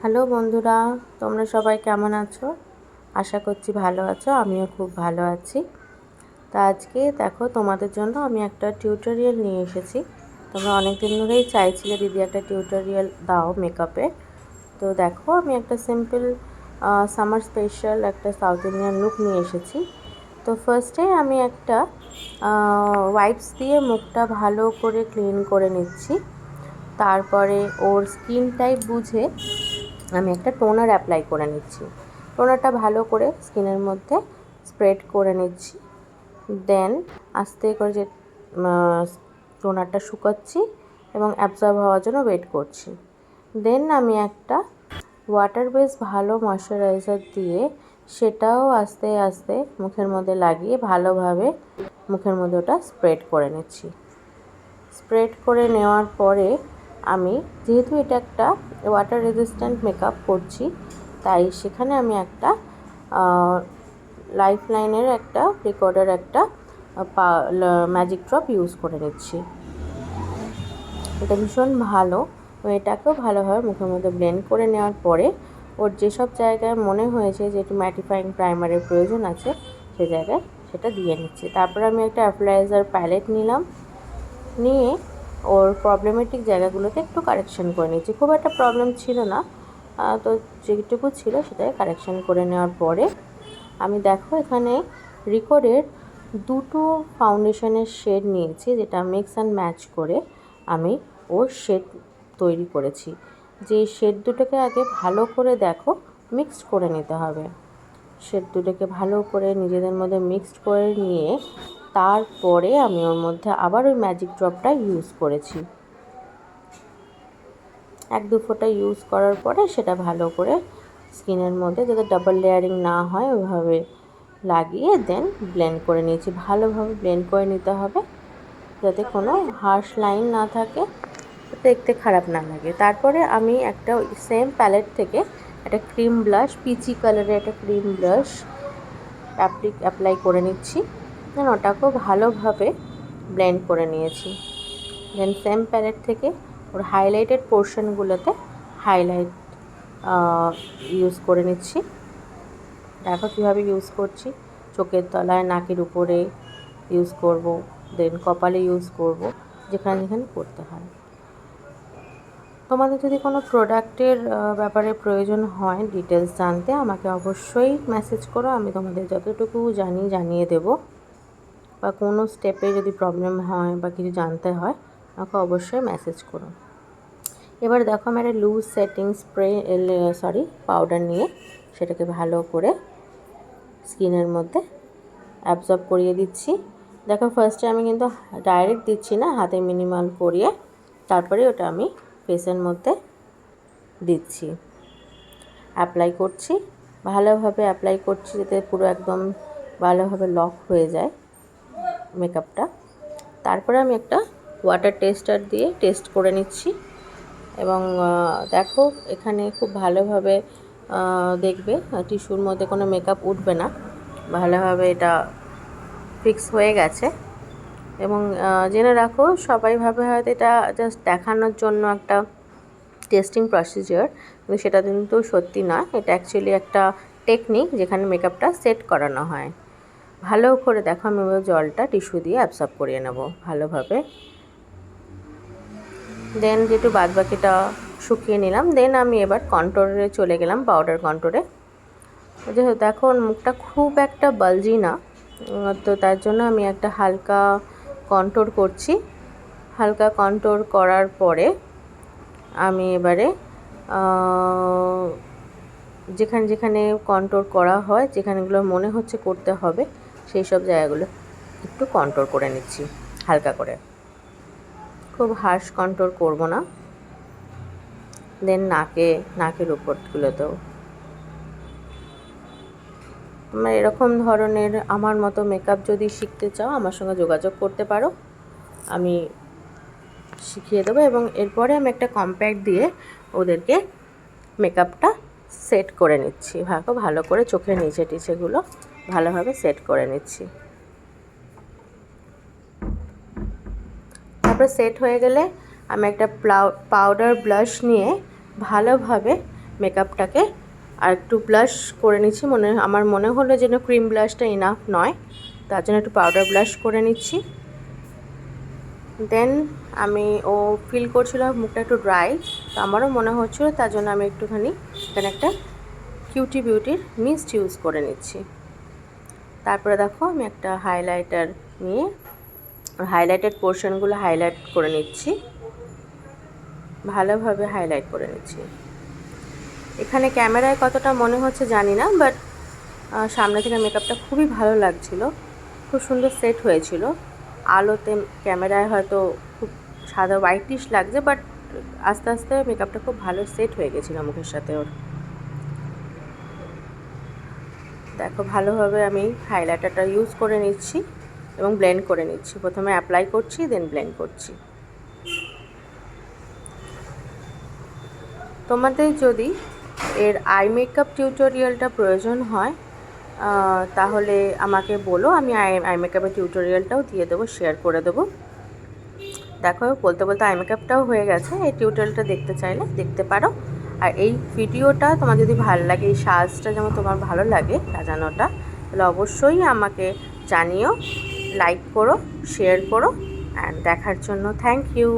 Hello বন্ধুরা, তোমরা সবাই কেমন আছো? আশা করছি ভালো আছো। আমিও খুব ভালো আছি। তা আজকে দেখো, তোমাদের জন্য আমি একটা টিউটোরিয়াল নিয়ে এসেছি। তোমরা অনেক দিন ধরেই চাইছিলে দিদি একটা টিউটোরিয়াল দাও মেকআপের। তো দেখো, আমি একটা সিম্পল সামার স্পেশাল একটা সাউথ ইন্ডিয়ান লুক নিয়ে এসেছি। তো ফার্স্টে আমি একটা ওয়াইপস দিয়ে মুখটা ভালো করে ক্লিন করে নিচ্ছি। তারপরে ওর স্কিন টাইপ বুঝে আমি একটা টোনার অ্যাপ্লাই করে নিচ্ছি। টোনারটা ভালো করে স্কিনের মধ্যে স্প্রেড করে নিচ্ছি। দেন আস্তে করে যে টোনারটা শুকাচ্ছি এবং অ্যাবজর্ব হওয়ার জন্য ওয়েট করছি। দেন আমি একটা ওয়াটার বেস ভালো ময়শ্চারাইজার দিয়ে সেটাও আস্তে আস্তে মুখের মধ্যে লাগিয়ে ভালোভাবে মুখের মধ্যে ওটা স্প্রেড করে নিচ্ছি। স্প্রেড করে নেওয়ার পরে আমি, যেহেতু এটা একটা ওয়াটার রেজিস্ট্যান্ট মেকআপ করছি, তাই সেখানে আমি একটা লাইফ লাইনের একটা রেকর্ডার একটা ম্যাজিক ড্রপ ইউজ করে নিচ্ছি। এটা ভীষণ ভালো। এটাকেও ভালোভাবে মুখের মধ্যে ব্লেন্ড করে নেওয়ার পরে ওর যেসব জায়গায় মনে হয়েছে যে একটু ম্যাটিফাইং প্রাইমারের প্রয়োজন আছে সে জায়গায় সেটা দিয়ে নিচ্ছি। তারপর আমি একটা অ্যাপ্লাইজার প্যালেট নিলাম, নিয়ে ওর প্রবলেমেটিক জায়গাগুলোতে একটু কারেকশন করে নিচ্ছি। খুব একটা প্রবলেম ছিল না, তো যেটুকু ছিল সেটাই কারেকশন করে নেওয়ার পরে আমি দেখো এখানে রিকোডের দুটো ফাউন্ডেশনের শেড নিয়েছি, যেটা মিক্স অ্যান্ড ম্যাচ করে আমি ওর শেড তৈরি করেছি। যে শেড দুটোকে আগে ভালো করে দেখো মিক্সড করে নিতে হবে। শেড দুটোকে ভালো করে নিজেদের মধ্যে মিক্সড করে নিয়ে তারপরে আমি ওর মধ্যে আবার ওই ম্যাজিক ড্রপটা ইউজ করেছি। এক দু ফোঁটা ইউজ করার পরে সেটা ভালো করে স্কিনের মধ্যে যাতে ডাবল লেয়ারিং না হয় ওইভাবে লাগিয়ে দেন ব্লেন্ড করে নিয়েছি। ভালোভাবে ব্লেন্ড করে নিতে হবে যাতে কোনো হার্শ লাইন না থাকে, দেখতে খারাপ না লাগে। তারপরে আমি একটা সেম প্যালেট থেকে একটা ক্রিম ব্লাশ, পিচি কালারের একটা ক্রিম ব্লাশ অ্যাপ্লাই করে নিচ্ছি। দেন ওটাকেও ভালোভাবে ব্লেন্ড করে নিয়েছি। দেন সেম প্যালেট থেকে ওর হাইলাইটেড পোর্শনগুলোতে হাইলাইট ইউজ করে নিচ্ছি। দেখো কীভাবে ইউজ করছি। চোখের তলায়, নাকের উপরে ইউজ করব, দেন কপালে ইউজ করব, যেখানে যেখানে করতে হয়। তোমাদের যদি কোনো প্রোডাক্টের ব্যাপারে প্রয়োজন হয় ডিটেলস জানতে, আমাকে অবশ্যই মেসেজ করো। আমি তোমাদের যতটুকু জানি জানিয়ে দেব। বা কোনো স্টেপে যদি প্রবলেম হয় বা কিছু জানতে হয় আমাকে অবশ্যই মেসেজ করো। এবার দেখো আমি একটা লুজ সেটিং পাউডার নিয়ে সেটাকে ভালো করে স্কিনের মধ্যে অ্যাবজর্ব করিয়ে দিচ্ছি। দেখো ফার্স্টে আমি কিন্তু ডাইরেক্ট দিচ্ছি না, হাতে মিনিমাল করিয়ে তারপরে ওটা আমি ফেসের মধ্যে দিচ্ছি, অ্যাপ্লাই করছি। ভালোভাবে অ্যাপ্লাই করছি যাতে পুরো একদম ভালোভাবে লক হয়ে যায় মেকআপটা। তারপরে আমি একটা ওয়াটার টেস্টার দিয়ে টেস্ট করে নিচ্ছি এবং দেখো এখানে খুব ভালোভাবে দেখবে টিস্যুর মধ্যে কোনো মেকআপ উঠবে না, ভালোভাবে এটা ফিক্স হয়ে গেছে। এবং জেনে রাখো, সবাই ভাবে হয়তো এটা জাস্ট দেখানোর জন্য একটা টেস্টিং প্রসিজিওর, কিন্তু সেটা কিন্তু সত্যি না। এটা অ্যাকচুয়ালি একটা টেকনিক যেখানে মেকআপটা সেট করানো হয়। ভালো করে দেখো আমি জলটা টিস্যু দিয়ে অ্যাবসর্ব করিয়ে নেব ভালোভাবে। দেন যেটু বাদবাকিটা শুকিয়ে নিলাম। দেন আমি এবার কন্ট্রোরে চলে গেলাম, পাউডার কন্ট্রোরে। যেহেতু দেখো মুখটা খুব একটা বালজি না, তো তার জন্য আমি একটা হালকা কন্ট্রোর করছি। হালকা কন্ট্রোর করার পরে আমি এবারে যেখানে যেখানে কন্ট্রোর করা হয়, যেখানেগুলো মনে হচ্ছে করতে হবে, সেই সব জায়গাগুলো একটু কন্ট্রোর করে নিচ্ছি হালকা করে, খুব হার্শ কন্ট্রোর করব না। দেন নাকের উপরগুলোতেও তোমরা এরকম ধরনের আমার মতো মেকআপ যদি শিখতে চাও আমার সঙ্গে যোগাযোগ করতে পারো, আমি শিখিয়ে দেবো। এবং এরপরে আমি একটা কম্প্যাক্ট দিয়ে ওদেরকে মেকআপটা সেট করে নিচ্ছি। ভালো করে চোখের নিচে টিচেগুলো ভালোভাবে সেট করে নিচ্ছি। তারপর সেট হয়ে গেলে আমি একটা পাউডার ব্লাশ নিয়ে ভালোভাবে মেকআপটাকে আর একটু ব্লাশ করে নিচ্ছি। আমার মনে হলো যেন ক্রিম ব্লাশটা ইনাফ নয়, তার জন্য একটু পাউডার ব্লাশ করে নিচ্ছি। দেন আমি ফিল করছিল মুখটা একটু ড্রাই, তো আমারও মনে হচ্ছিলো, তার জন্য আমি একটুখানি এখানে একটা কিউটি বিউটির মিস্ট ইউজ করে নিচ্ছি। তারপরে দেখো আমি একটা হাইলাইটার নিয়ে হাইলাইটেড পোর্শনগুলো হাইলাইট করে নিচ্ছি, ভালোভাবে হাইলাইট করে নিচ্ছি। এখানে ক্যামেরায় কতটা মনে হচ্ছে জানি না, বাট সামনে থেকে মেকআপটা খুবই ভালো লাগছিল, খুব সুন্দর সেট হয়েছিল। আলোতে ক্যামেরায় হয়তো খুব সাদা হোয়াইটিশ লাগছে, বাট আস্তে আস্তে মেকআপটা খুব ভালো সেট হয়ে গেছিলো মুখের সাথে ওর। দেখো ভালোভাবে আমি হাইলাইটারটা ইউজ করে নিচ্ছি এবং ব্লেন্ড করে নিচ্ছি। প্রথমে অ্যাপ্লাই করছি, দেন ব্লেন্ড করছি। তোমাদের যদি এর আই মেকআপ টিউটোরিয়ালটা প্রয়োজন হয় তাহলে আমাকে বলো, আমি আই মেকআপের টিউটোরিয়ালটাও দিয়ে দেবো, শেয়ার করে দেবো। দেখো বলতে বলতে আই মেকআপটাও হয়ে গেছে। এই টিউটোরিয়ালটা দেখতে চাইলে দেখতে পারো। আর এই ভিডিওটা তোমার যদি ভালো লাগে, এই সাজটা যেমন তোমার ভালো লাগে সাজানোটা, তাহলে অবশ্যই আমাকে জানিও, লাইক করো, শেয়ার করো। অ্যান্ড দেখার জন্য থ্যাংক ইউ।